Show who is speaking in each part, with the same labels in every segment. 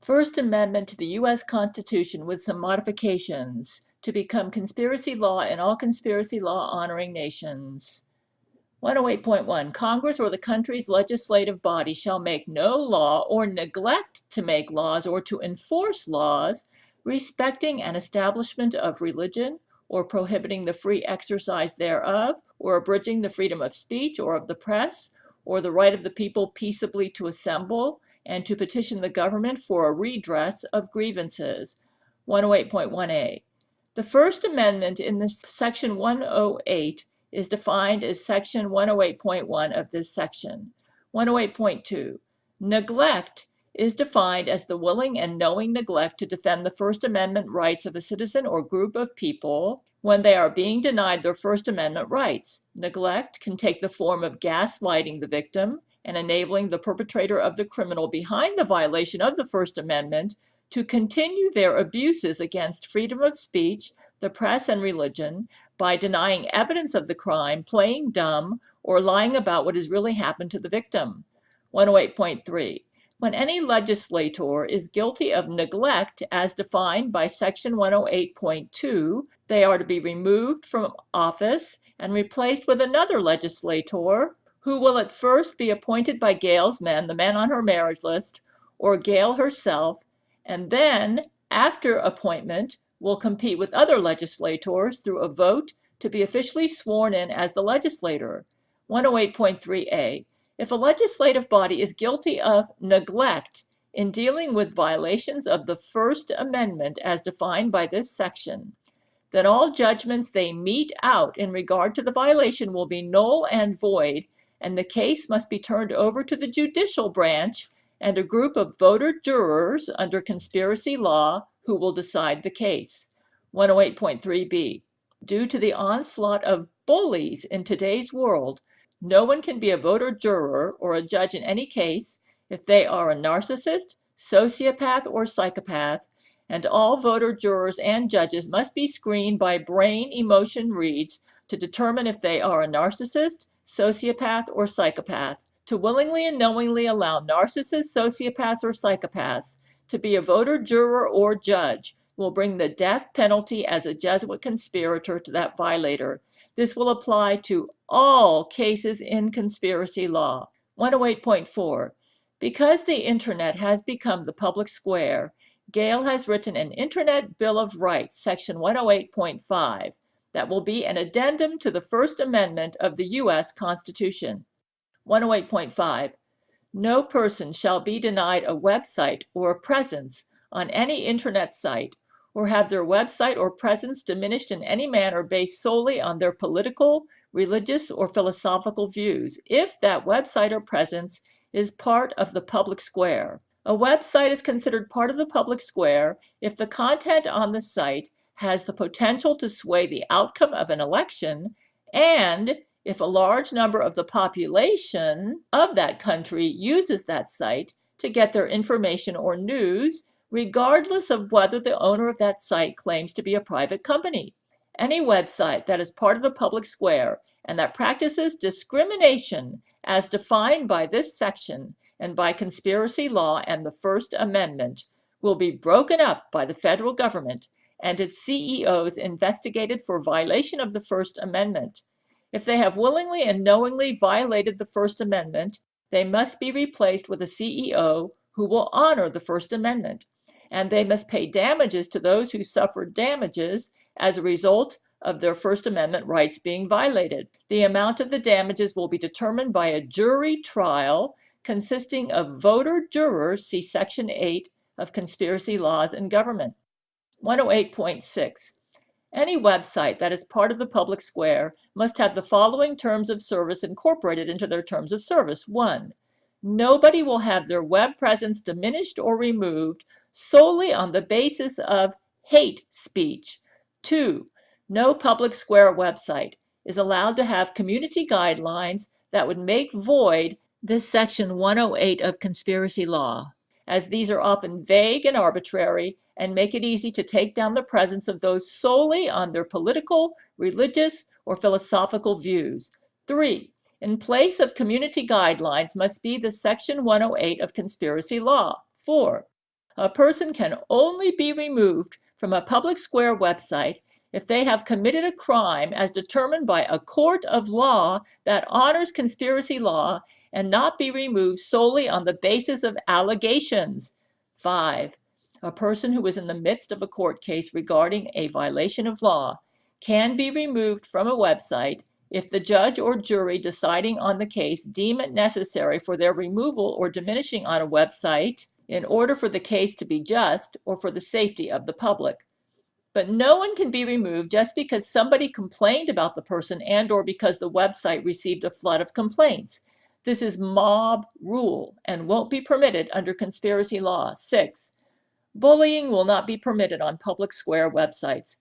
Speaker 1: First Amendment to the U.S. Constitution with some modifications to become conspiracy law in all conspiracy law honoring nations. 108.1 Congress or the country's legislative body shall make no law or neglect to make laws or to enforce laws respecting an establishment of religion or prohibiting the free exercise thereof or abridging the freedom of speech or of the press or the right of the people peaceably to assemble and to petition the government for a redress of grievances. 108.1a. The First Amendment in this section 108 is defined as section 108.1 of this section. 108.2. Neglect is defined as the willing and knowing neglect to defend the First Amendment rights of a citizen or group of people when they are being denied their First Amendment rights. Neglect can take the form of gaslighting the victim and enabling the perpetrator of the criminal behind the violation of the First Amendment to continue their abuses against freedom of speech, the press, and religion by denying evidence of the crime, playing dumb, or lying about what has really happened to the victim. 108.3. When any legislator is guilty of neglect as defined by section 108.2, they are to be removed from office and replaced with another legislator who will at first be appointed by Gail's men, the men on her marriage list, or Gail herself, and then, after appointment, will compete with other legislators through a vote to be officially sworn in as the legislator. 108.3a. If a legislative body is guilty of neglect in dealing with violations of the First Amendment as defined by this section, then all judgments they mete out in regard to the violation will be null and void, and the case must be turned over to the judicial branch and a group of voter jurors under conspiracy law who will decide the case. 108.3b. Due to the onslaught of bullies in today's world, no one can be a voter juror or a judge in any case if they are a narcissist, sociopath, or psychopath, and all voter jurors and judges must be screened by brain emotion reads to determine if they are a narcissist, sociopath, or psychopath. To willingly and knowingly allow narcissists, sociopaths, or psychopaths to be a voter juror or judge will bring the death penalty as a Jesuit conspirator to that violator. This will apply to all cases in conspiracy law. 108.4. Because the internet has become the public square, Gail has written an Internet Bill of Rights, section 108.5, that will be an addendum to the First Amendment of the U.S. Constitution. 108.5. No person shall be denied a website or a presence on any internet site or have their website or presence diminished in any manner based solely on their political, religious, or philosophical views if that website or presence is part of the public square. A website is considered part of the public square if the content on the site has the potential to sway the outcome of an election and if a large number of the population of that country uses that site to get their information or news, regardless of whether the owner of that site claims to be a private company. Any website that is part of the public square and that practices discrimination as defined by this section and by conspiracy law and the First Amendment will be broken up by the federal government and its CEOs investigated for violation of the First Amendment. If they have willingly and knowingly violated the First Amendment, they must be replaced with a CEO who will honor the First Amendment, and they must pay damages to those who suffered damages as a result of their First Amendment rights being violated. The amount of the damages will be determined by a jury trial consisting of voter jurors, see Section 8 of Conspiracy Laws and Government. 108.6. Any website that is part of the public square must have the following terms of service incorporated into their terms of service. 1. Nobody will have their web presence diminished or removed solely on the basis of hate speech. 2. No public square website is allowed to have community guidelines that would make void this section 108 of conspiracy law, as these are often vague and arbitrary and make it easy to take down the presence of those solely on their political, religious, or philosophical views. 3. In place of community guidelines must be the section 108 of conspiracy law. 4. A person can only be removed from a public square website if they have committed a crime as determined by a court of law that honors conspiracy law and not be removed solely on the basis of allegations. 5. A person who is in the midst of a court case regarding a violation of law can be removed from a website if the judge or jury deciding on the case deem it necessary for their removal or diminishing on a website in order for the case to be just or for the safety of the public. But no one can be removed just because somebody complained about the person and or because the website received a flood of complaints. This is mob rule and won't be permitted under conspiracy law. 6. Bullying will not be permitted on public square websites.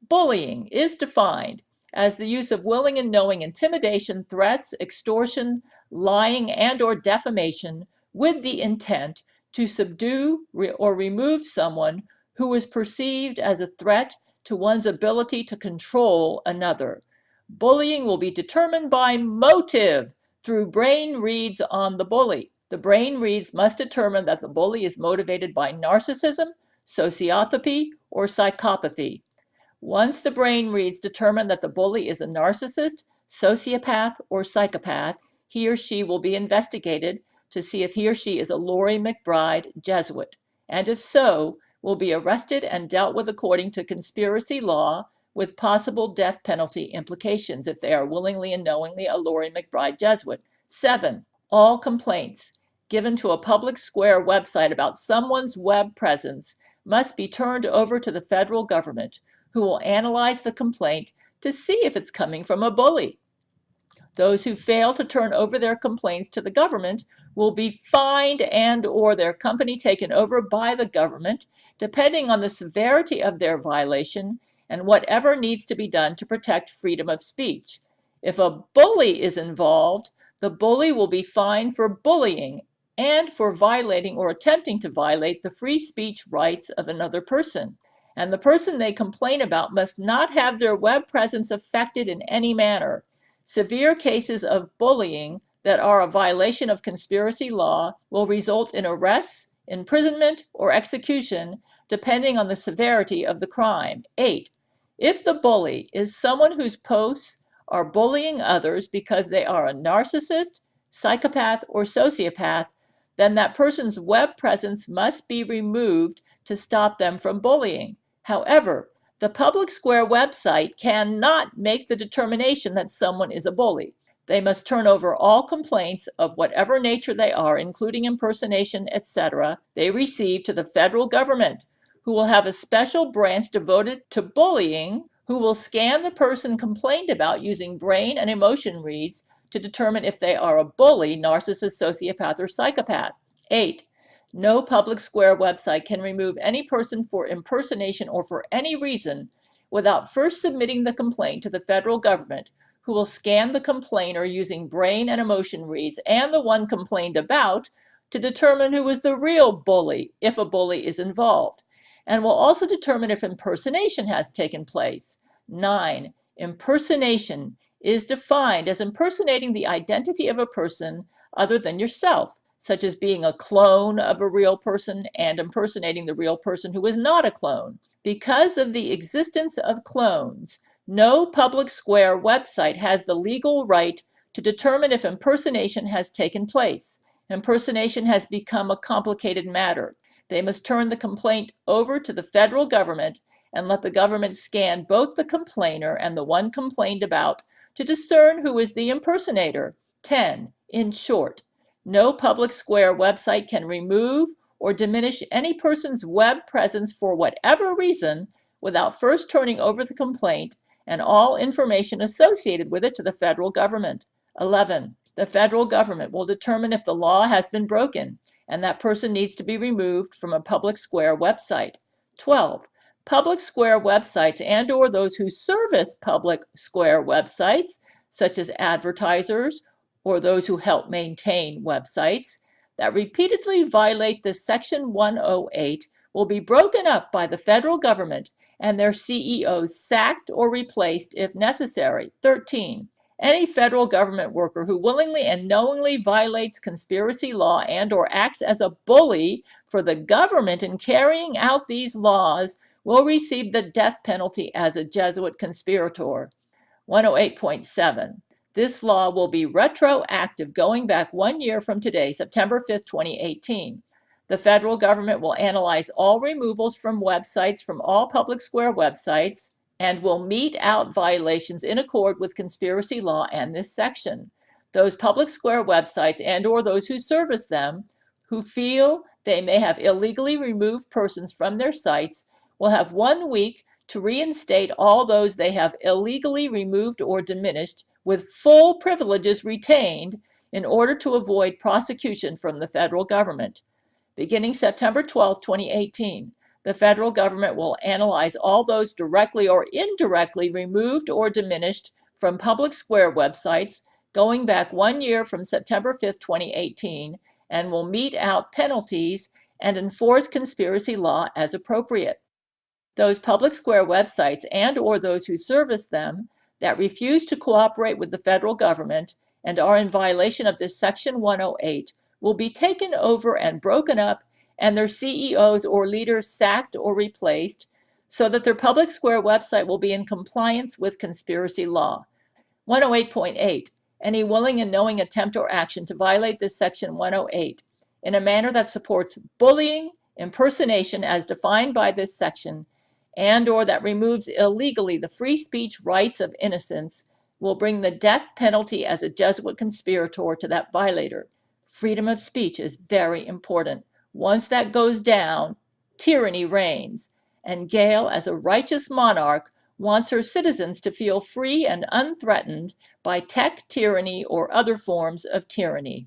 Speaker 1: Bullying is defined as the use of willing and knowing intimidation, threats, extortion, lying, and or defamation with the intent to subdue or remove someone who is perceived as a threat to one's ability to control another. Bullying will be determined by motive through brain reads on the bully. The brain reads must determine that the bully is motivated by narcissism, sociopathy, or psychopathy. Once the brain reads determine that the bully is a narcissist, sociopath, or psychopath, he or she will be investigated to see if he or she is a Laurie McBride Jesuit, and if so, will be arrested and dealt with according to conspiracy law with possible death penalty implications if they are willingly and knowingly a Laurie McBride Jesuit. 7. All complaints given to a public square website about someone's web presence must be turned over to the federal government, who will analyze the complaint to see if it's coming from a bully. Those who fail to turn over their complaints to the government will be fined and or their company taken over by the government, depending on the severity of their violation and whatever needs to be done to protect freedom of speech. If a bully is involved, the bully will be fined for bullying and for violating or attempting to violate the free speech rights of another person. And the person they complain about must not have their web presence affected in any manner. Severe cases of bullying that are a violation of conspiracy law will result in arrests, imprisonment, or execution, depending on the severity of the crime. 8. If the bully is someone whose posts are bullying others because they are a narcissist, psychopath, or sociopath, then that person's web presence must be removed to stop them from bullying. However, the public square website cannot make the determination that someone is a bully. They must turn over all complaints of whatever nature they are, including impersonation, etc., they receive to the federal government, who will have a special branch devoted to bullying, who will scan the person complained about using brain and emotion reads to determine if they are a bully, narcissist, sociopath, or psychopath. 8. No public square website can remove any person for impersonation or for any reason without first submitting the complaint to the federal government, who will scan the complainer using brain and emotion reads and the one complained about to determine who is the real bully, if a bully is involved, and will also determine if impersonation has taken place. 9. Impersonation is defined as impersonating the identity of a person other than yourself, such as being a clone of a real person and impersonating the real person who is not a clone. Because of the existence of clones, no public square website has the legal right to determine if impersonation has taken place. Impersonation has become a complicated matter. They must turn the complaint over to the federal government and let the government scan both the complainer and the one complained about to discern who is the impersonator. 10. In short, no public square website can remove or diminish any person's web presence for whatever reason without first turning over the complaint and all information associated with it to the federal government. 11. The federal government will determine if the law has been broken and that person needs to be removed from a public square website. 12. Public square websites and or those who service public square websites, such as advertisers or those who help maintain websites, that repeatedly violate this Section 108 will be broken up by the federal government and their CEOs sacked or replaced if necessary. 13. Any federal government worker who willingly and knowingly violates conspiracy law and or acts as a bully for the government in carrying out these laws will receive the death penalty as a Jesuit conspirator. 108.7. This law will be retroactive going back 1 year from today, September 5th, 2018. The federal government will analyze all removals from websites from all public square websites and will mete out violations in accord with conspiracy law and this section. Those public square websites and or those who service them who feel they may have illegally removed persons from their sites will have 1 week to reinstate all those they have illegally removed or diminished with full privileges retained in order to avoid prosecution from the federal government. Beginning September 12, 2018, the federal government will analyze all those directly or indirectly removed or diminished from public square websites going back 1 year from September 5, 2018, and will mete out penalties and enforce conspiracy law as appropriate. Those public square websites and or those who service them that refuse to cooperate with the federal government and are in violation of this Section 108 will be taken over and broken up and their CEOs or leaders sacked or replaced so that their public square website will be in compliance with conspiracy law. 108.8. Any willing and knowing attempt or action to violate this Section 108 in a manner that supports bullying, impersonation as defined by this section, and or that removes illegally the free speech rights of innocents will bring the death penalty as a Jesuit conspirator to that violator. Freedom of speech is very important. Once that goes down, tyranny reigns, and Gail, as a righteous monarch, wants her citizens to feel free and unthreatened by tech tyranny or other forms of tyranny.